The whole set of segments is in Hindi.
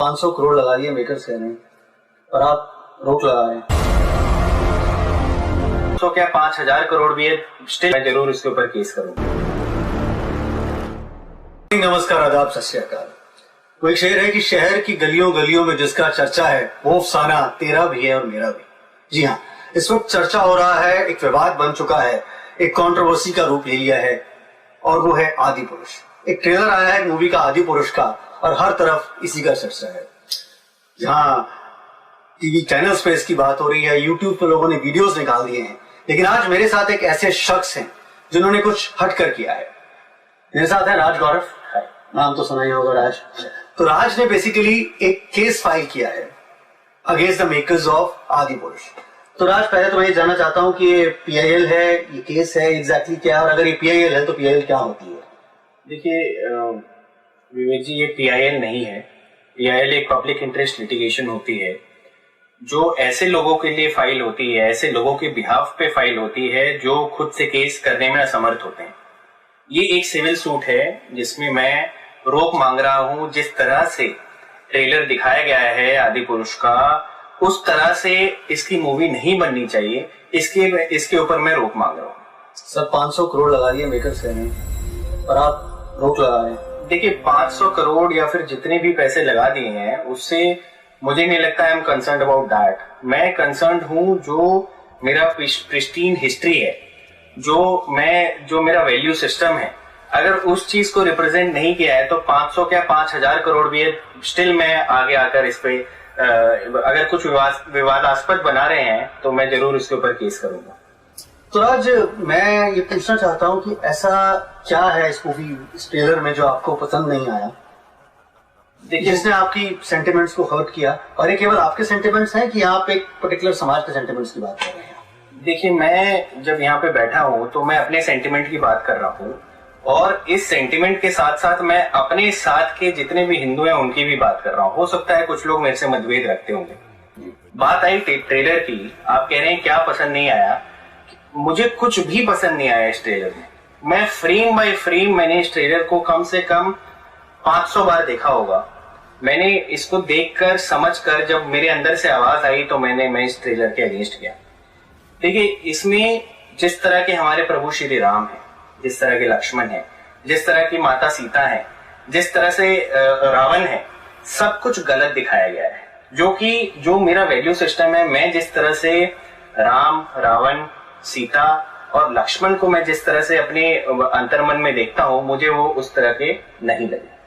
500 करोड़ लगा दिए मेकर्स कह रहे हैं और आप रोक लगा रहे हैं। तो क्या 5000 करोड़ भी है, स्टिल मैं जरूर इसके ऊपर केस करूंगा। नमस्कार, आदाब, सत श्री अकाल। वो एक शेर है कि शहर की गलियों गलियों में जिसका चर्चा है वो अफसाना तेरा भी है और मेरा भी। जी हाँ, इस वक्त चर्चा हो रहा है, एक विवाद बन चुका है, एक कंट्रोवर्सी का रूप ले लिया है और वो है आदि पुरुष। एक ट्रेलर आया है मूवी का आदि पुरुष का और हर तरफ इसी का चर्चा है। जहां टीवी चैनल्स पे इसकी बात हो रही है, यूट्यूब पे लोगों ने वीडियोस निकाल दिए हैं, लेकिन आज मेरे साथ एक ऐसे शख्स हैं जिन्होंने कुछ हटकर किया है। मेरे साथ है राज गौरव, नाम तो सुना ही होगा राज। तो राज ने बेसिकली एक केस फाइल किया है अगेंस्ट द मेकर्स ऑफ आदि पुरुष। तो राज, पहले तो मैं ये जानना चाहता हूँ कि ये PIL है, ये केस है एग्जैक्टली क्या, और अगर ये PIL है तो PIL क्या होती है? देखिए विवेक जी, ये PIL नहीं है। PIL एक पब्लिक इंटरेस्ट लिटिगेशन होती है जो ऐसे लोगों के लिए फाइल होती है, ऐसे लोगों के बिहाफ पे फाइल होती है जो खुद से केस करने में असमर्थ होते हैं। ये एक सिविल सूट है जिसमें मैं रोक मांग रहा हूं। जिस तरह से ट्रेलर दिखाया गया है आदि पुरुष का, उस तरह से इसकी मूवी नहीं बननी चाहिए। इसके ऊपर मैं रोक मांग रहा हूँ। सर, 500 करोड़ लगा दिए मेकर्स कह रहे हैं और आप रोक लगा रहे हैं। देखिए, 500 करोड़ या फिर जितने भी पैसे लगा दिए हैं उससे मुझे नहीं लगता I am concerned about that. मैं कंसर्न्ड हूँ जो मेरा प्रिस्टीन हिस्ट्री है, जो मेरा वैल्यू सिस्टम है, अगर उस चीज को रिप्रेजेंट नहीं किया है तो 500 क्या 5000 करोड़ भी है, स्टिल मैं आगे आकर इस पे अगर कुछ विवादास्पद बना रहे हैं तो मैं जरूर इसके ऊपर केस करूंगा। तो राज, मैं ये पूछना चाहता हूँ कि ऐसा क्या है इस मूवी, इस ट्रेलर में जो आपको पसंद नहीं आया, जिसने आपकी सेंटिमेंट्स को हर्ट किया? और ये केवल आपके सेंटिमेंट्स हैं कि आप एक पर्टिकुलर समाज के सेंटिमेंट्स की बात कर रहे हैं? देखिए, मैं जब यहाँ पे बैठा हूँ तो मैं अपने सेंटिमेंट की बात कर रहा हूँ और इस सेंटिमेंट के साथ साथ मैं अपने साथ के जितने भी हिंदू हैं उनकी भी बात कर रहा हूँ। हो सकता है कुछ लोग मेरे से मतभेद रखते होंगे। बात आई ट्रेलर की, आप कह रहे हैं क्या पसंद नहीं आया। मुझे कुछ भी पसंद नहीं आया इस ट्रेलर में। मैं फ्रेम बाय फ्रेम मैंने इस ट्रेलर को कम से कम 500 बार देखा होगा। मैंने इसको देखकर समझकर जब मेरे अंदर से आवाज आई तो मैं इस ट्रेलर के अगेंस्ट किया। देखिए, इसमें जिस तरह के हमारे प्रभु श्री राम है, जिस तरह के लक्ष्मण है, जिस तरह की माता सीता है, जिस तरह से रावण है, सब कुछ गलत दिखाया गया है। जो मेरा वैल्यू सिस्टम है, मैं जिस तरह से राम, रावण, सीता और लक्ष्मण को मैं जिस तरह से अपने अंतर्मन में देखता हूँ, मुझे वो उस तरह के नहीं लगे।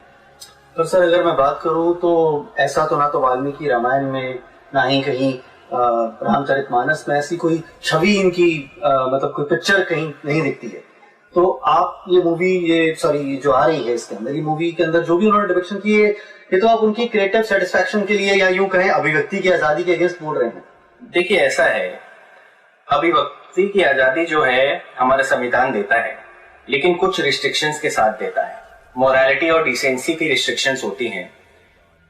तो सर, अगर मैं बात करूं तो ऐसा तो ना तो वाल्मीकि रामायण में, ना ही कहीं रामचरितमानस में ऐसी कोई छवि इनकी मतलब कोई पिक्चर कहीं नहीं दिखती है। तो आप ये मूवी, ये जो आ रही है इसके अंदर, ये मूवी के अंदर जो भी उन्होंने डिपिक्शन की है, ये तो आप उनकी क्रिएटिव सेटिस्फैक्शन के लिए या यूं कहें अभिव्यक्ति की आजादी के अगेंस्ट बोल रहे हैं? देखिए, ऐसा है, अभिव्यक्ति की आजादी जो है हमारा संविधान देता है, लेकिन कुछ रिस्ट्रिक्शंस के साथ देता है। मोरालिटी और डिसेंसी की रिस्ट्रिक्शंस होती हैं।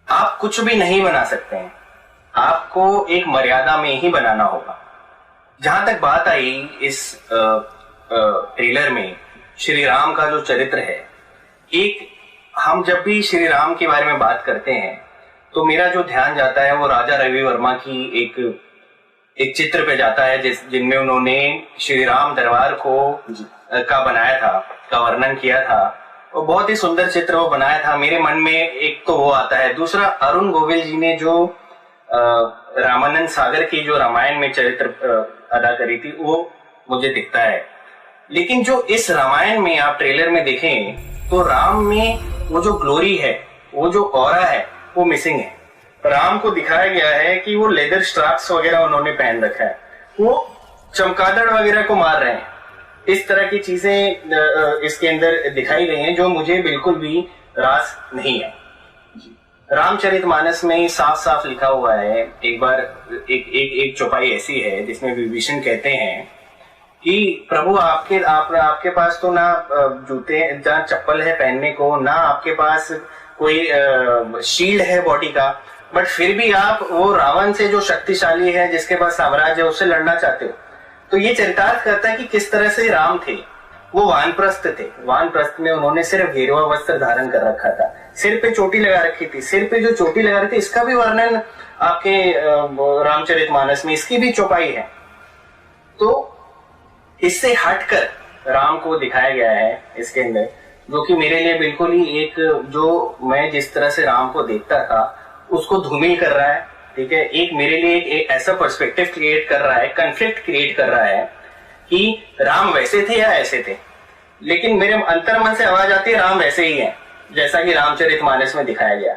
आप कुछ भी नहीं बना सकते हैं, आपको एक मर्यादा में ही बनाना होगा। जहां तक बात आई इस ट्रेलर में श्री राम का जो चरित्र है, हम जब भी श्री राम के बारे में बात करते हैं तो मेरा जो ध्यान जाता है वो राजा रवि वर्मा की एक चित्र पे जाता है जिनमें उन्होंने श्री राम दरबार का बनाया था, का वर्णन किया था। वो बहुत ही सुंदर चित्र वो बनाया था। मेरे मन में एक तो वो आता है, दूसरा अरुण गोविल जी ने जो रामानंद सागर की जो रामायण में चरित्र अदा करी थी वो मुझे दिखता है। लेकिन जो इस रामायण में आप ट्रेलर में देखें तो राम में वो जो ग्लोरी है, वो जो ऑरा है, वो मिसिंग है। राम को दिखाया गया है कि वो लेदर स्ट्रैप्स वगैरह उन्होंने पहन रखा है, वो चमगादड़ वगैरह को मार रहे हैं। इस तरह की चीजें इसके अंदर दिखाई गई हैं जो मुझे बिल्कुल भी रास नहीं है। रामचरितमानस में साफ साफ लिखा हुआ है, एक बार एक चौपाई ऐसी है जिसमें विभीषण कहते हैं कि प्रभु आपके पास तो ना जूते, ना चप्पल है पहनने को, ना आपके पास कोई शील्ड है बॉडी का, बट फिर भी आप वो रावण से जो शक्तिशाली है, जिसके पास साम्राज्य है, उससे लड़ना चाहते हो। तो ये चरितार्थ करता है कि किस तरह से राम थे। वो वानप्रस्थ थे, वानप्रस्थ में उन्होंने सिर्फ गेरुआ वस्त्र धारण कर रखा था, सिर पे चोटी लगा रखी थी, सिर पे जो चोटी लगा रखी थी इसका भी वर्णन आपके रामचरितमानस में, इसकी भी चौपाई है। तो इससे हटकर राम को दिखाया गया है इसके अंदर, जो कि मेरे लिए बिल्कुल ही एक, जो मैं जिस तरह से राम को देखता था उसको धूमिल कर रहा है। ठीक है, एक मेरे लिए एक ऐसा पर्सपेक्टिव क्रिएट कर रहा है, कॉन्फ्लिक्ट क्रिएट कर रहा है कि राम वैसे थे या ऐसे थे, लेकिन मेरे अंतर मन से आवाज आती है राम वैसे ही है जैसा कि रामचरितमानस में दिखाया गया।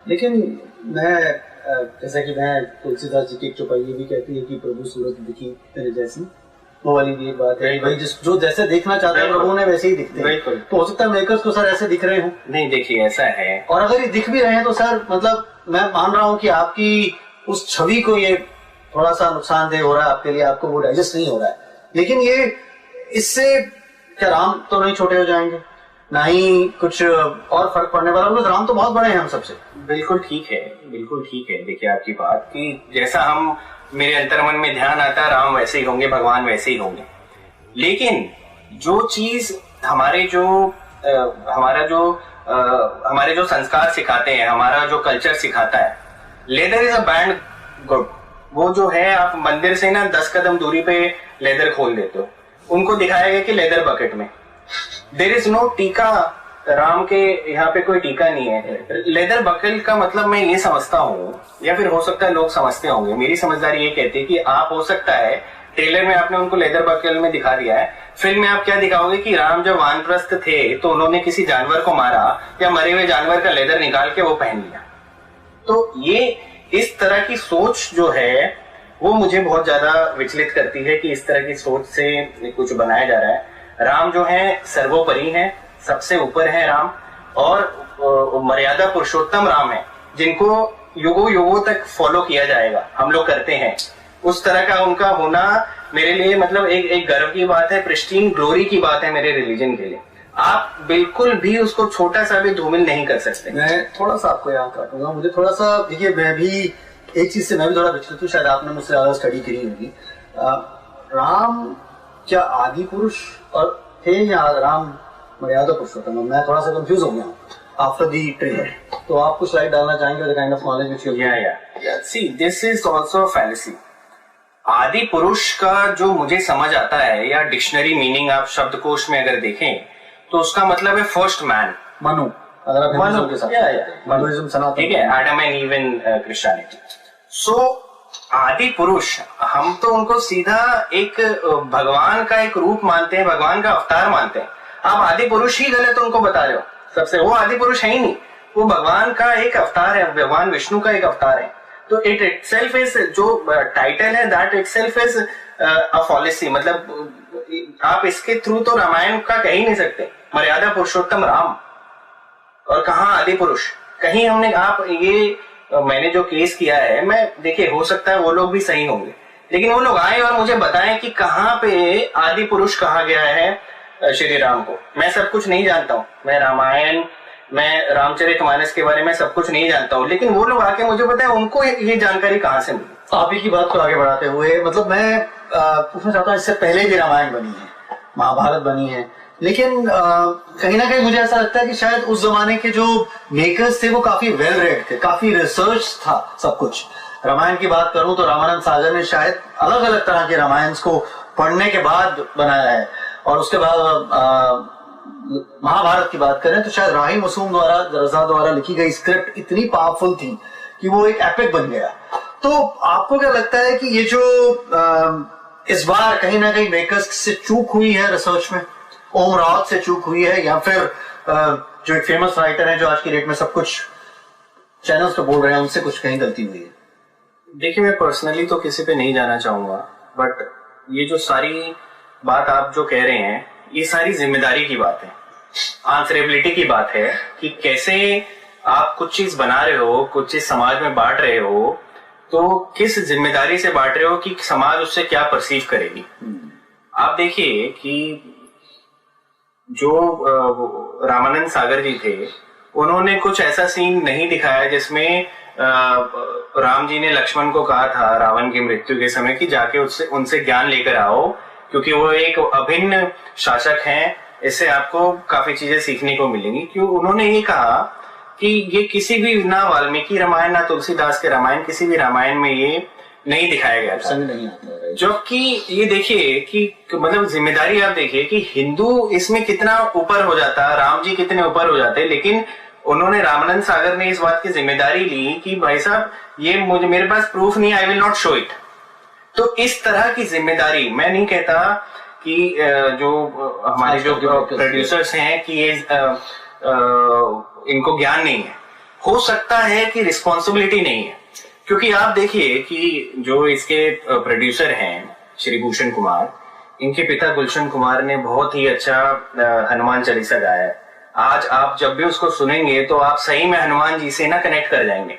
लेकिन मैं जैसा कि मैं तुलसीदास जी की एक चौपाई भी कहती है कि प्रभु सूरत दिखी तेरे जैसी, वो वाली भी एक बात है भाई, जो जैसे देखना चाहते हैं प्रभु ने वैसे ही दिखते हैं। तो हो सकता है मेकर्स को सर ऐसे दिख रहे हो। नहीं देखिए ऐसा है, और अगर ये दिख भी रहे हैं तो सर मतलब मैं मान रहा हूँ कि आपकी उस छवि को ये थोड़ा सा नुकसानदेह हो रहा है आपके लिए, आपको वो डाइजेस्ट नहीं हो रहा है। लेकिन ये इससे क्या राम तो नहीं छोटे हो जाएंगे, ना ही कुछ और फर्क पड़ने वाला, मतलब राम तो बहुत बड़े हैं हम सबसे। बिल्कुल ठीक है, बिल्कुल ठीक है। देखिए आपकी बात कि जैसा हम, मेरे अंतर्मन में ध्यान आता है राम वैसे ही होंगे, भगवान वैसे ही होंगे, लेकिन जो चीज हमारे जो संस्कार सिखाते हैं, हमारा जो कल्चर सिखाता है, leather is a banned good, वो जो है आप मंदिर से ना 10 कदम दूरी पे लेदर खोल देते हो, उनको दिखाया गया कि लेदर बकेट में, देयर इज नो टीका, राम के यहाँ पे कोई टीका नहीं है। लेदर बकेट का मतलब मैं ये समझता हूँ, या फिर हो सकता है लोग समझते होंगे, मेरी समझदारी ये कहती है कि आप, हो सकता है ट्रेलर में आपने उनको लेदर बकेट में दिखा दिया है, फिल्म में आप क्या दिखाओगे कि राम जब वानप्रस्थ थे तो उन्होंने किसी जानवर को मारा या मरे हुए जानवर का लेदर निकाल के वो पहन लिया। तो ये इस तरह की सोच जो है वो मुझे बहुत ज्यादा विचलित करती है कि इस तरह की सोच से कुछ बनाया जा रहा है। राम जो है सर्वोपरि है, सबसे ऊपर है राम, और मर्यादा पुरुषोत्तम राम है, जिनको युगों युगों तक फॉलो किया जाएगा, हम लोग करते हैं। उस तरह का उनका होना मेरे लिए मतलब एक गर्व की बात है, प्रिस्टीन ग्लोरी की बात है मेरे रिलीजन के लिए। आप बिल्कुल भी उसको छोटा सा भी धूमिल नहीं कर सकते। मैं थोड़ा सा आपको यहाँ काटूंगा, मुझे थोड़ा सा, देखिए मैं भी एक चीज से मैं भी थोड़ा विचलित हूँ, शायद आपने मुझसे ज्यादा स्टडी करी होगी। राम क्या आदि पुरुष और थे या राम मर्यादा पुरुषोत्तम? मैं थोड़ा सा कंफ्यूज हो गया हूँ आफ्टर दी ट्रेलर, तो आप कुछ स्लाइड डालना चाहेंगे? The kind of knowledge which you या see this is also fallacy. आदि पुरुष का जो मुझे समझ आता है, या डिक्शनरी मीनिंग आप शब्दकोश में अगर देखें तो उसका मतलब है फर्स्ट मैन, मनु, अगर आप हिंदुइज्म के साथ, मनुइज्म सनातन, ठीक है, Adam and Eve in Christianity. So आदि पुरुष, हम तो उनको सीधा एक भगवान का एक रूप मानते हैं, भगवान का अवतार मानते हैं। आप आदि पुरुष ही गलत उनको बता रहे हो सबसे, वो आदि पुरुष है ही नहीं, वो भगवान का एक अवतार है, भगवान विष्णु का एक अवतार है। तो इट इटसेल्फ इज, जो टाइटल है दैट इटसेल्फ इज अ फॉलिसी, मतलब आप इसके थ्रू तो रामायण का कह ही नहीं सकते। मर्यादा पुरुषोत्तम राम, और कहाँ आदि पुरुष? कहीं हमने, आप ये मैंने जो केस किया है, मैं देखिए हो सकता है वो लोग भी सही होंगे, लेकिन वो लोग आए और मुझे बताएं कि कहाँ पे आदि पुरुष कहा गया है श्री राम को। मैं सब कुछ नहीं जानता हूँ, मैं रामायण, मैं रामचरितमानस के बारे में सब कुछ नहीं जानता हूँ, लेकिन वो लोग आके मुझे बताएं उनको ये जानकारी कहाँ से मिली। आप ही की बात को आगे बढ़ाते हुए, मतलब मैं पूछना चाहता हूँ, इससे पहले भी रामायण बनी है, महाभारत बनी है, लेकिन कहीं ना कहीं मुझे ऐसा लगता है कि शायद उस जमाने के जो मेकर्स थे वो काफी वेल रेड थे, काफी रिसर्च था सब कुछ। रामायण की बात करूं तो रामानंद सागर ने शायद अलग अलग तरह के रामायण को पढ़ने के बाद बनाया है, और उसके बाद महाभारत की बात करें तो शायद राही मसूम द्वारा, रजा द्वारा लिखी गई स्क्रिप्ट इतनी पावरफुल थी कि वो एक एपिक बन गया। तो आपको क्या लगता है कि ये जो इस बार कहीं ना कहीं मेकर्स से चूक हुई है रिसर्च में, ओम रावत से चूक हुई है, या फिर जो एक फेमस राइटर है जो आज की डेट में सब कुछ चैनल्स पे बोल रहे हैं, उनसे कुछ कहीं गलती हुई है? देखिए मैं पर्सनली तो किसी पे नहीं जाना चाहूंगा, बट ये जो सारी बात आप जो कह रहे हैं, ये सारी जिम्मेदारी की बात है, आंसरेबिलिटी की बात है कि कैसे आप कुछ चीज बना रहे हो, कुछ चीज समाज में बांट रहे हो, तो किस जिम्मेदारी से बांट रहे हो कि समाज उससे क्या परसीव करेगी। आप देखिए कि जो रामानंद सागर जी थे, उन्होंने कुछ ऐसा सीन नहीं दिखाया जिसमें राम जी ने लक्ष्मण को कहा था रावण की मृत्यु के समय कि जाके उनसे ज्ञान लेकर आओ, क्योंकि वो एक अभिन्न शासक हैं, इससे आपको काफी चीजें सीखने को मिलेंगी। क्यों उन्होंने ये कहा कि ये किसी भी, ना वाल्मीकि रामायण ना तुलसीदास के रामायण, किसी भी रामायण में ये नहीं दिखाया गया था। नहीं आता, जबकि ये देखिए कि मतलब जिम्मेदारी आप देखिए कि हिंदू इसमें कितना ऊपर हो जाता, राम जी कितने ऊपर हो जाते, लेकिन उन्होंने, रामानंद सागर ने इस बात की जिम्मेदारी ली कि भाई साहब ये मुझे, मेरे पास प्रूफ नहीं, I will not show it. तो इस तरह की जिम्मेदारी, मैं नहीं कहता कि जो हमारे जो प्रोड्यूसर्स हैं कि ये इनको ज्ञान नहीं है, हो सकता है कि रिस्पॉन्सिबिलिटी नहीं है, क्योंकि आप देखिए कि जो इसके प्रोड्यूसर हैं श्री भूषण कुमार, इनके पिता गुलशन कुमार ने बहुत ही अच्छा हनुमान चालीसा गाया है। आज आप जब भी उसको सुनेंगे तो आप सही में हनुमान जी से ना कनेक्ट कर जाएंगे।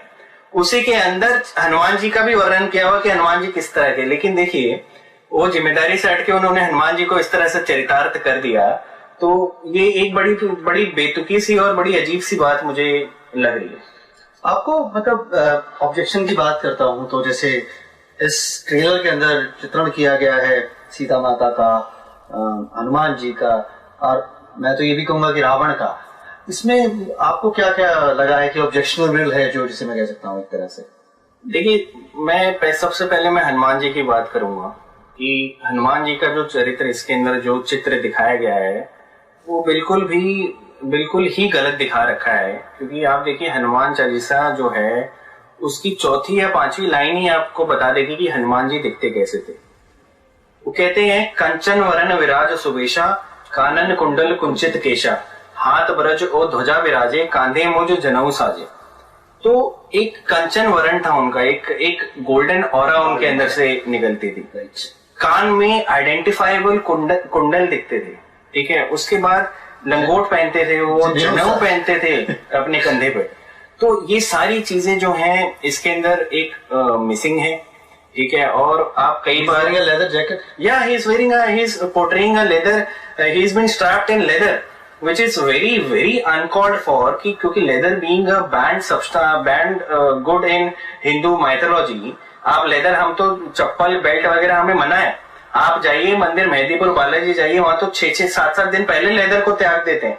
उसी के अंदर हनुमान जी का भी वर्णन किया हुआ कि हनुमान जी किस तरह के, लेकिन देखिए वो जिम्मेदारी से हटके उन्होंने हनुमान जी को इस तरह से चरितार्थ कर दिया, तो ये एक बड़ी बेतुकी सी और बड़ी अजीब सी बात मुझे लग रही है। आपको मतलब ऑब्जेक्शन की बात करता हूं तो जैसे इस ट्रेलर के अंदर चित्रण किया गया है सीता माता का, हनुमान जी का, और मैं तो ये भी कहूंगा कि रावण का, इसमें आपको क्या क्या लगा है कि ऑब्जेक्शनेबल है, जो जिसे मैं कह सकता हूँ एक तरह से? देखिए, मैं सबसे पहले मैं हनुमान जी की बात करूंगा कि हनुमान जी का जो चरित्र, इसके अंदर जो चित्र दिखाया गया है वो बिल्कुल ही गलत दिखा रखा है। क्योंकि आप देखिए हनुमान चालीसा जो है उसकी चौथी या पांचवी लाइन ही आपको बता देगी कि हनुमान जी दिखते कैसे थे। वो कहते हैं, कंचन वरन विराज सुबेशा, कानन कुंडल कुंचित केशा, हाथ ब्रज ओ ध्वजा विराजे, कांधे मुझ जनेऊ साजे। तो एक कंचन वरण था उनका, एक गोल्डन ऑरा उनके अंदर से निकलती थी। कान में आइडेंटिफाइबल कुंडल दिखते थे, ठीक है। उसके बाद लंगोट पहनते थे, वो जनेऊ पहनते थे अपने कंधे पे। तो ये सारी चीजें जो हैं इसके अंदर एक मिसिंग है, ठीक है। और आप कई बार लेदर जैकेट, या he is portraying a leather, he is been strapped in leather, which is very uncalled for, क्योंकि leather being a banned good in Hindu mythology, आप लेदर, हम तो चप्पल बेल्ट वगैरह हमें मना है। आप जाइए मंदिर मेहंदीपुर बालाजी जाइए, वहां तो 6-6, 7-7 दिन पहले लेदर को त्याग देते हैं।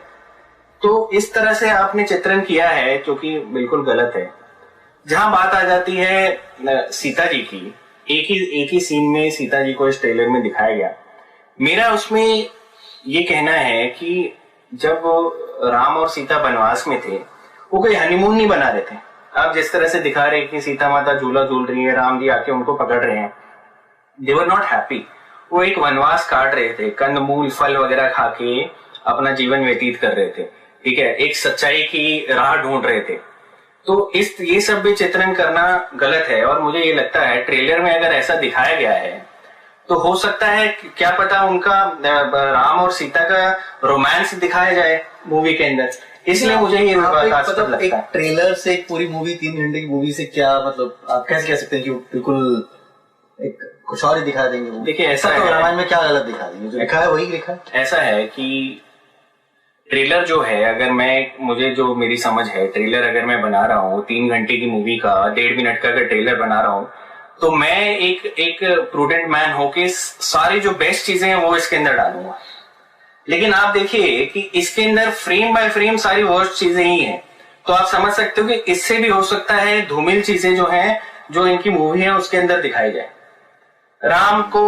तो इस तरह से आपने चित्रण किया है जो कि बिल्कुल गलत है। जहां बात आ जाती है सीता जी की, एक ही सीन में सीता जी को इस ट्रेलर में दिखाया गया। मेरा उसमें ये कहना है कि जब राम और सीता वनवास में थे, वो कोई हनीमून नहीं बना रहे थे। आप जिस तरह से दिखा रहे हैं कि सीता माता झूला झूल रही है, राम जी आके उनको पकड़ रहे हैं, दे वर नॉट हैप्पी। वो एक वनवास काट रहे थे, कंदमूल फल वगैरह खा के अपना जीवन व्यतीत कर रहे थे, ठीक है। एक सच्चाई की राह ढूंढ रहे थे। तो ये सब भी चित्रण करना गलत है। और मुझे ये लगता है ट्रेलर में अगर ऐसा दिखाया गया है तो हो सकता है, क्या पता उनका राम और सीता का रोमांस दिखाया जाए मूवी के अंदर। इसलिए मुझे ये मतलब एक ट्रेलर से एक पूरी मूवी, 3 घंटे की मूवी से क्या मतलब, आप कैसे कह सकते हैं कि बिल्कुल एक कुछ और ही दिखा देंगे? देखिए ऐसा तो रामायण में क्या गलत दिखा देंगे? जो लिखा है वही लिखा है। ऐसा है कि ट्रेलर जो है, अगर मुझे जो मेरी समझ है, ट्रेलर अगर मैं बना रहा हूँ 3 घंटे की मूवी का 1.5 मिनट का अगर ट्रेलर बना रहा हूँ, तो मैं एक प्रूडेंट मैन होके सारी जो बेस्ट चीजें हैं वो इसके अंदर डालूंगा। लेकिन आप देखिए कि इसके अंदर फ्रेम बाय फ्रेम सारी वर्स्ट चीजें ही हैं। तो आप समझ सकते हो कि इससे भी हो सकता है धूमिल चीजें जो हैं, जो इनकी मूवी है उसके अंदर दिखाई जाए। राम को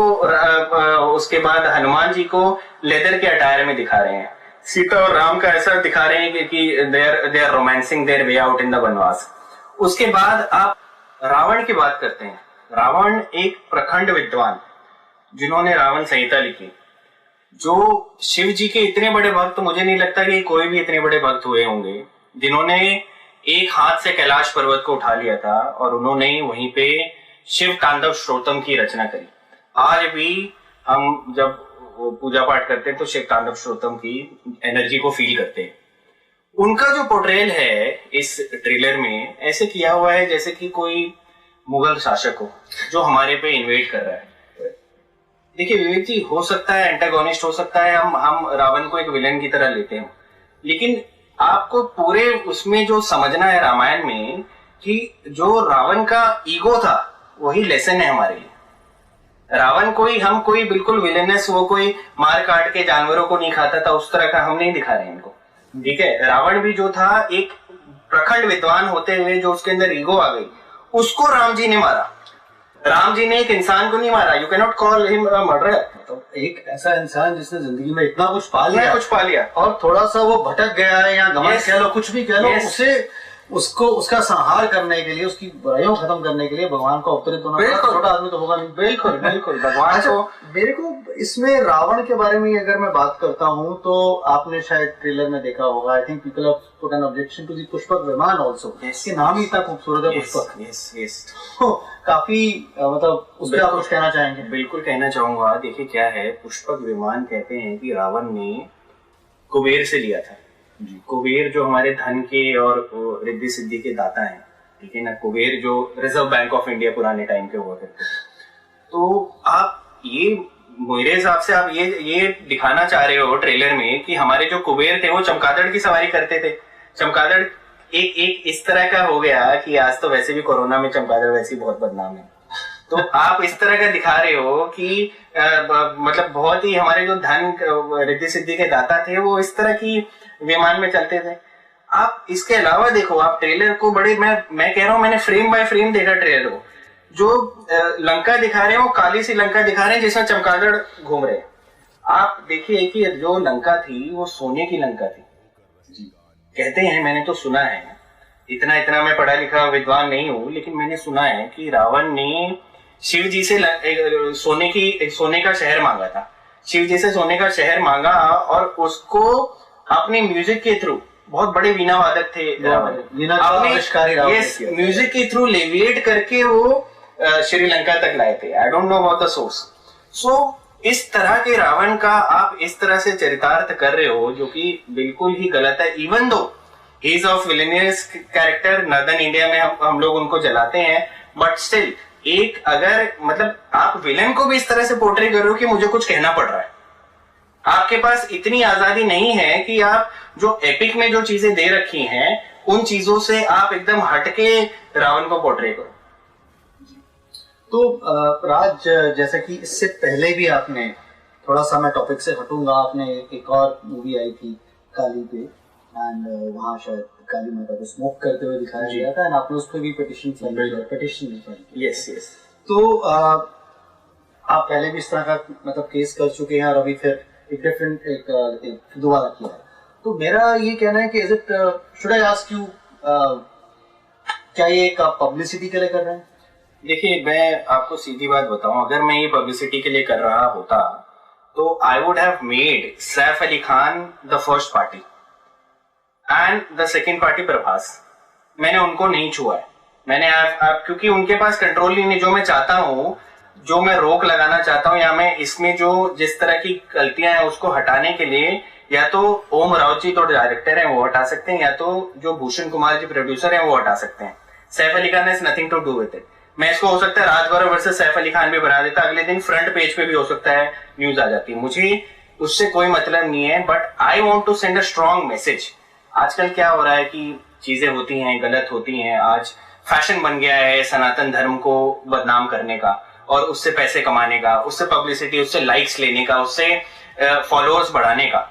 उसके बाद हनुमान जी को लेदर के अटायर में दिखा रहे हैं, सीता और राम का ऐसा दिखा रहे हैं कि they are romancing their way out in the vanvaas. उसके बाद आप रावण की बात करते हैं। रावण एक प्रखंड विद्वान, जिन्होंने रावण संहिता लिखी, जो शिव जी के इतने बड़े भक्त, मुझे नहीं लगता कि कोई भी इतने बड़े भक्त हुए होंगे, जिन्होंने एक हाथ से कैलाश पर्वत को उठा लिया था और उन्होंने वहीं पे शिव तांडव श्रोतम की रचना करी। आज भी हम जब पूजा पाठ करते हैं तो शिव तांडव श्रोतम की एनर्जी को फील करते हैं। उनका जो पोर्ट्रेयल है इस ट्रेलर में, ऐसे किया हुआ है जैसे कि कोई मुगल शासक हो जो हमारे पे इन्वेड कर रहा है। देखिए विवेक जी, हो सकता है एंटागोनिस्ट, हो सकता है हम रावण को एक विलन की तरह लेते हैं, लेकिन आपको पूरे उसमें जो समझना है रामायण में कि जो रावण का ईगो था वही लेसन है हमारे लिए। रावण कोई बिल्कुल विलेनस, वो कोई मार काट के जानवरों को नहीं खाता था, उस तरह का हम नहीं दिखा रहे हैं इनको, ठीक है। रावण भी जो था एक प्रखंड विद्वान होते हुए जो उसके अंदर ईगो आ गई, उसको राम जी ने मारा। राम जी ने एक इंसान को नहीं मारा। You can not call him a murderer. तो एक ऐसा इंसान जिसने जिंदगी में इतना कुछ पा लिया और थोड़ा सा वो भटक गया है या घमंड कह लो, कुछ भी कह लो, उसे उसका संहार करने के लिए, उसकी बुराइयों खत्म करने के लिए भगवान को अवतरित होना पड़ा। छोटा आदमी तो होगा नहीं। बिल्कुल बिल्कुल भगवान अच्छा, को। मेरे को इसमें रावण के बारे में अगर मैं बात करता हूँ तो आपने शायद ट्रेलर में देखा होगा, I think people have put an objection to the Pushpak Viman also. इसके नाम ही इतना खूबसूरत है, पुष्पक। यस काफी मतलब उस पर आप कुछ कहना चाहेंगे? बिल्कुल कहना चाहूंगा। देखिए क्या है, पुष्पक विमान कहते हैं कि रावण ने कुबेर से लिया था। कुबेर जो हमारे धन के और रिद्धि सिद्धि के दाता हैं, ठीक है ना। कुबेर जो रिजर्व बैंक ऑफ इंडिया पुराने टाइम के हुआ करते थे। तो आप ये मेरे हिसाब से आप ये दिखाना चाह रहे हो ट्रेलर में कि हमारे जो कुबेर थे वो चमगादड़ की सवारी करते थे। चमगादड़ एक इस तरह का हो गया कि आज तो वैसे भी कोरोना में चमगादड़ वैसे ही बहुत बदनाम है। तो आप इस तरह का दिखा रहे हो कि मतलब बहुत ही हमारे जो धन रिद्धि सिद्धि के दाता थे वो इस तरह की विमान में चलते थे। आप इसके अलावा देखो, आप ट्रेलर को बड़े, मैं कह रहा हूँ, मैंने फ्रेम बाय फ्रेम देखा ट्रेलर को। जो लंका दिखा रहे हैं वो काली सी लंका दिखा रहे हैं जिसमें चमगादड़ घूम रहे हैं। आप देखिए कि जो लंका थी वो सोने की लंका थी जी। कहते हैं, मैंने तो सुना है, इतना मैं पढ़ा लिखा विद्वान नहीं हूँ, लेकिन मैंने सुना है कि रावण ने शिव जी से सोने का शहर मांगा था। शिव जी से सोने का शहर मांगा और उसको अपने म्यूजिक के थ्रू, बहुत बड़े वीणा वादक थे रावण, अपने म्यूजिक के थ्रू लेविएट करके वो श्रीलंका तक लाए थे। I don't know about the source. सो इस तरह के रावण का आप इस तरह से चरितार्थ कर रहे हो जो कि बिल्कुल ही गलत है। Even though he is of villainous character, northern India में हम लोग उनको जलाते हैं, बट स्टिल एक अगर मतलब आप विलन को भी इस तरह से पोर्ट्रे कर रहे हो कि मुझे कुछ कहना पड़ रहा है। आपके पास इतनी आजादी नहीं है कि आप जो एपिक में जो चीजें दे रखी हैं उन चीजों से आप एकदम हटके रावण को पोर्ट्रे करो। तो राज, जैसा कि इससे पहले भी आपने, थोड़ा सा मैं टॉपिक से हटूंगा, आपने एक और मूवी आई थी काली पे, एंड वहां शायद काली माता को स्मोक करते हुए दिखाया गया था, एंड आपने उस पर भी पिटिशन फाइल। यस। तो आप पहले भी इस तरह का मतलब केस कर चुके हैं और अभी फिर एक डिफरेंट एक दोबारा किया है। तो मेरा ये कहना है कि is it should I ask you, क्या ये एक पब्लिसिटी के लिए कर रहे हैं? देखिए, मैं आपको सीधी बात बताऊं, अगर मैं ये पब्लिसिटी के लिए कर रहा होता तो I would have made Saif Ali Khan the first party and the second party Prabhas. मैंने उनको नहीं छुआ है। मैंने क्योंकि उनके पास कंट्रोल ही नहीं। जो मैं चाहता हूं, जो मैं रोक लगाना चाहता हूं, या मैं इसमें जो जिस तरह की गलतियां हैं उसको हटाने के लिए या तो ओम राव जी तो डायरेक्टर हैं वो हटा सकते हैं, या तो जो भूषण कुमार जी प्रोड्यूसर हैं वो हटा सकते हैं। Saif Ali Khan has nothing to do with it. मैं इसको हो सकता है राजगौरव वर्सेस सैफ अली खान भी बना देता, अगले दिन फ्रंट पेज पे भी हो सकता है न्यूज आ जाती। मुझे उससे कोई मतलब नहीं है, but I want to send a strong message. आजकल क्या हो रहा है कि चीजें होती हैं, गलत होती हैं। आज फैशन बन गया है सनातन धर्म को बदनाम करने का और उससे पैसे कमाने का, उससे पब्लिसिटी, उससे लाइक्स लेने का, उससे फॉलोअर्स बढ़ाने का।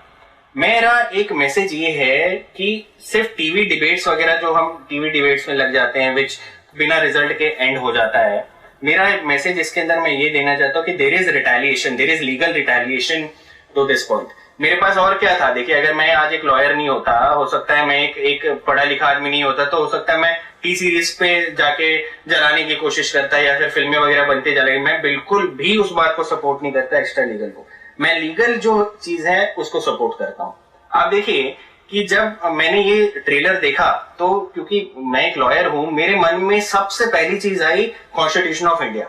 मेरा एक मैसेज ये है कि सिर्फ टीवी डिबेट्स वगैरह, जो हम टीवी डिबेट्स में लग जाते हैं विच बिना रिजल्ट के एंड हो जाता है, मेरा एक मैसेज इसके अंदर मैं ये देना चाहता हूँ कि there is retaliation, there is legal retaliation to this point. मेरे पास और क्या था? देखिए, अगर मैं आज एक लॉयर नहीं होता, हो सकता है मैं एक पढ़ा लिखा आदमी नहीं होता, तो हो सकता है मैं टी सीरीज पे जाके जलाने की कोशिश करता या फिर फिल्में वगैरह बनते जा रही। मैं बिल्कुल भी उस बात को सपोर्ट नहीं करता, एक्स्ट्रा लीगल को। मैं लीगल जो चीज है उसको सपोर्ट करता हूँ। आप देखिए कि जब मैंने ये ट्रेलर देखा तो क्योंकि मैं एक लॉयर हूं, मेरे मन में सबसे पहली चीज आई कॉन्स्टिट्यूशन ऑफ इंडिया।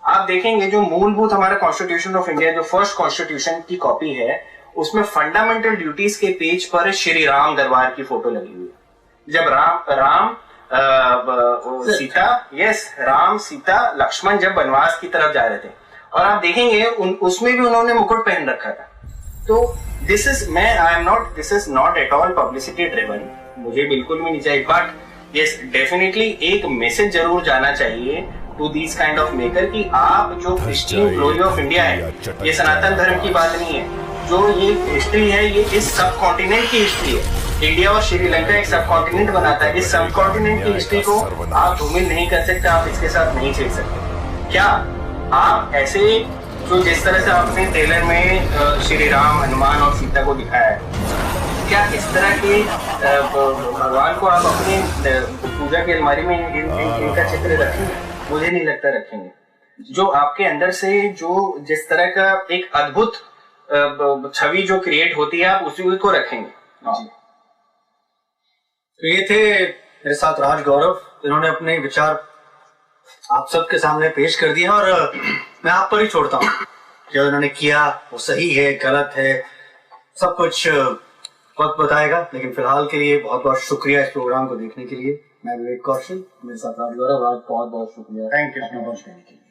आप देखेंगे जो मूलभूत हमारा कॉन्स्टिट्यूशन ऑफ इंडिया, जो फर्स्ट कॉन्स्टिट्यूशन की कॉपी है, उसमें फंडामेंटल ड्यूटीज के पेज पर श्री राम दरबार की फोटो लगी हुई है। जब राम सीता लक्ष्मण जब वनवास की तरफ जा रहे थे, और आप देखेंगे उसमें भी उन्होंने मुकुट पहन रखा था। तो this is not at all publicity driven, मुझे बिल्कुल भी नहीं चाहिए, बट यस डेफिनेटली एक मैसेज जरूर जाना चाहिए to this kind of maker कि आप जो क्रिश्चियन ग्लोरी ऑफ इंडिया है, ये सनातन धर्म की बात नहीं है। जो ये हिस्ट्री है, ये इस सब कॉन्टिनेंट की हिस्ट्री है। इंडिया और श्रीलंका एक सब कॉन्टिनेंट बनाता है। इस सब कॉन्टिनेंट की हिस्ट्री को आप धूमिल नहीं कर सकते, आप इसके साथ नहीं खेल सकते। क्या आप ऐसे जो जिस तरह से आपने ट्रेलर में श्री राम, हनुमान और सीता को दिखाया है, क्या इस तरह के भगवान को आप अपनी पूजा की अलमारी में इनका चित्र रखेंगे? मुझे नहीं लगता रखेंगे। जो आपके अंदर से जो जिस तरह का एक अद्भुत छवि जो क्रिएट होती है, आप उसी को रखेंगे। तो ये थे मेरे साथ राज गौरव, इन्होंने अपने विचार आप सबके सामने पेश कर दिया और मैं आप पर ही छोड़ता हूँ जो इन्होंने किया वो सही है गलत है, सब कुछ वक्त बताएगा। लेकिन फिलहाल के लिए बहुत बहुत शुक्रिया इस प्रोग्राम को देखने के लिए। मैं विवेक कौशल, मेरे साथ राज गौरव। राज बहुत बहुत शुक्रिया, थैंक यू।